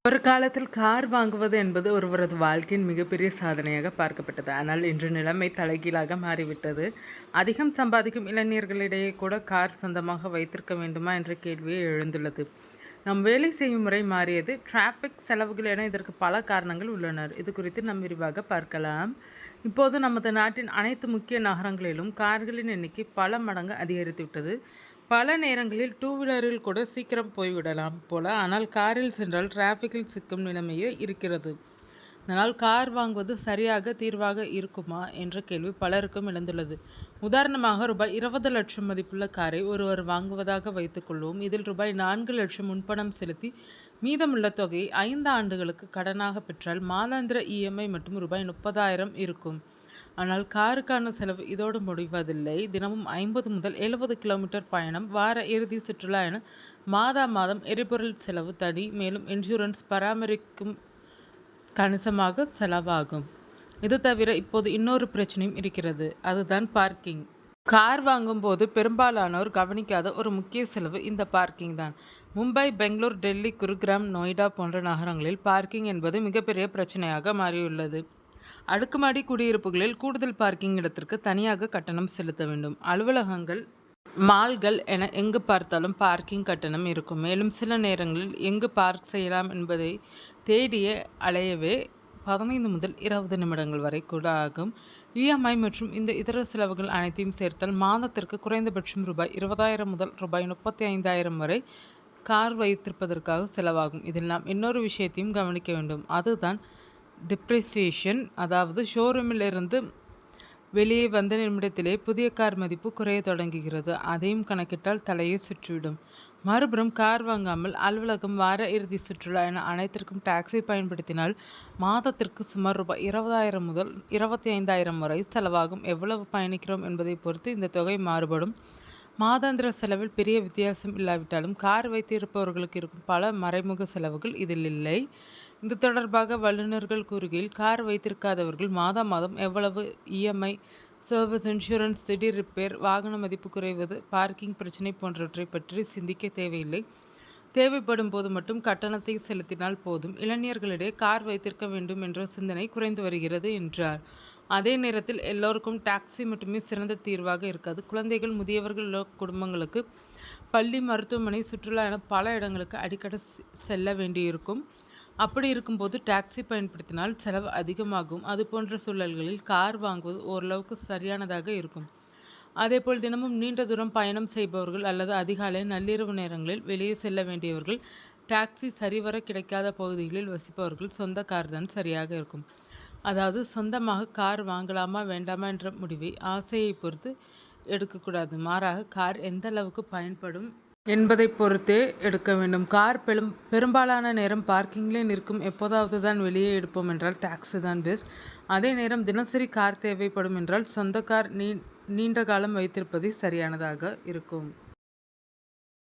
ஒரு காலத்தில் கார் வாங்குவது என்பது ஒருவரது வாழ்க்கையின் மிகப்பெரிய சாதனையாக பார்க்கப்பட்டது. ஆனால் இன்று நிலைமை தலைகீழாக மாறிவிட்டது. அதிகம் சம்பாதிக்கும் இளைஞர்களிடையே கூட கார் சொந்தமாக வைத்திருக்க வேண்டுமா என்ற கேள்வியே எழுந்துள்ளது. நம் வேலை செய்யும் முறை மாறியது, டிராஃபிக், செலவுகள் என இதற்கு பல காரணங்கள் உள்ளன. இது குறித்து நாம் விரிவாக பார்க்கலாம். இப்போது நமது நாட்டின் அனைத்து முக்கிய நகரங்களிலும் கார்களின் எண்ணிக்கை பல மடங்கு அதிகரித்துவிட்டது. பல நேரங்களில் டூ வீலரில் கூட சீக்கிரம் போய்விடலாம் போல, ஆனால் காரில் சென்றால் டிராஃபிக்கில் சிக்கும் நிலைமையே இருக்கிறது. இதனால் கார் வாங்குவது சரியாக தீர்வாக இருக்குமா என்ற கேள்வி பலருக்கும் எழுந்துள்ளது. உதாரணமாக, ரூபாய் 20 லட்சம் மதிப்புள்ள காரை ஒருவர் வாங்குவதாக வைத்துக்கொள்வோம். இதில் ரூபாய் 4 லட்சம் முன்பணம் செலுத்தி மீதமுள்ள தொகையை 5 ஆண்டுகளுக்கு கடனாக பெற்றால் மாதாந்திர இஎம்ஐ மட்டும் ரூபாய் 30,000 இருக்கும். ஆனால் காருக்கான செலவு இதோடு முடிவதில்லை. தினமும் 50 முதல் 70 கிலோமீட்டர் பயணம், வார இறுதி சுற்றுலா என மாதம் எரிபொருள் செலவு தனி. மேலும் இன்சூரன்ஸ் பராமரிக்கும் கணிசமாக செலவாகும். இது தவிர இப்போது இன்னொரு பிரச்சனையும் இருக்கிறது, அதுதான் பார்க்கிங். கார் வாங்கும்போது பெரும்பாலானோர் கவனிக்காத ஒரு முக்கிய செலவு இந்த பார்க்கிங் தான். மும்பை, பெங்களூர், டெல்லி, குருகிராம், நொய்டா போன்ற நகரங்களில் பார்க்கிங் என்பது மிகப்பெரிய பிரச்சனையாக மாறியுள்ளது. அடுக்குமாடி குடியிருப்புகளில் கூடுதல் பார்க்கிங் இடத்திற்கு தனியாக கட்டணம் செலுத்த வேண்டும். அலுவலகங்கள், மால்கள் என எங்கு பார்த்தாலும் பார்க்கிங் கட்டணம் இருக்கும். மேலும் சில நேரங்களில் எங்கு பார்க் செய்யலாம் என்பதை தேடிய அலையவே 15 முதல் 20 நிமிடங்கள் வரை கூட ஆகும். இஎம்ஐ மற்றும் இந்த இதர செலவுகள் அனைத்தையும் சேர்த்தால் மாதத்திற்கு குறைந்தபட்சம் ரூபாய் 20,000 முதல் ரூபாய் 35,000 வரை கார் வைத்திருப்பதற்காக செலவாகும். இதில் நாம் இன்னொரு விஷயத்தையும் கவனிக்க வேண்டும், அதுதான் டிப்ரிசியேஷன். அதாவது ஷோரூமிலிருந்து வெளியே வந்த நிமிடத்திலே புதிய கார் மதிப்பு குறைய தொடங்குகிறது. அதையும் கணக்கிட்டால் தலையை சுற்றிவிடும். மறுபுறம் கார் வாங்காமல் அலுவலகம், வார இறுதி சுற்றுலா என அனைத்திற்கும் டாக்ஸி பயன்படுத்தினால் மாதத்திற்கு சுமார் ரூபாய் 20,000 முதல் 25,000 வரை செலவாகும். எவ்வளவு பயணிக்கிறோம் என்பதை பொறுத்து இந்த தொகை மாறுபடும். மாதாந்திர செலவில் பெரிய வித்தியாசம் இல்லாவிட்டாலும் கார் வைத்திருப்பவர்களுக்கு இருக்கும் பல மறைமுக செலவுகள் இதில் இல்லை. இது தொடர்பாக வல்லுநர்கள் கூறுகையில், கார் வைத்திருக்காதவர்கள் மாதம் எவ்வளவு இஎம்ஐ, சர்வீஸ், இன்சூரன்ஸ், திடீர் ரிப்பேர், வாகன மதிப்பு குறைவது, பார்க்கிங் பிரச்சினை போன்றவற்றை பற்றி சிந்திக்க தேவையில்லை. தேவைப்படும் போது மட்டும் கட்டணத்தை செலுத்தினால் போதும். இளைஞர்களிடையே கார் வைத்திருக்க வேண்டும் என்ற சிந்தனை குறைந்து வருகிறது என்றார். அதே நேரத்தில் எல்லோருக்கும் டாக்ஸி மட்டுமே சிறந்த தீர்வாக இருக்காது. குழந்தைகள், முதியவர்கள் குடும்பங்களுக்கு பள்ளி, மருத்துவமனை, சுற்றுலா என பல இடங்களுக்கு அடிக்கடி செல்ல வேண்டியிருக்கும். அப்படி இருக்கும்போது டாக்ஸி பயன்படுத்தினால் செலவு அதிகமாகும். அதுபோன்ற சூழல்களில் கார் வாங்குவது ஓரளவுக்கு சரியானதாக இருக்கும். அதேபோல் தினமும் நீண்ட தூரம் பயணம் செய்பவர்கள் அல்லது அதிகாலை, நள்ளிரவு நேரங்களில் வெளியே செல்ல வேண்டியவர்கள், டாக்ஸி சரிவர கிடைக்காத பகுதிகளில் வசிப்பவர்கள் சொந்த கார் தான் சரியாக இருக்கும். அதாவது சொந்தமாக கார் வாங்கலாமா வேண்டாமா என்ற முடிவை ஆசையை பொறுத்து எடுக்கக்கூடாது. மாறாக கார் எந்த அளவுக்கு பயன்படும் என்பதை பொறுத்தே எடுக்க வேண்டும். கார் பெரும்பாலான நேரம் பார்க்கிங்லே நிற்கும். எப்போதாவது தான் வெளியே எடுப்போம் என்றால் டாக்ஸி தான் பெஸ்ட். அதே நேரம் தினசரி கார் தேவைப்படும் என்றால் சொந்த கார் நீண்ட காலம் வைத்திருப்பதே சரியானதாக இருக்கும்.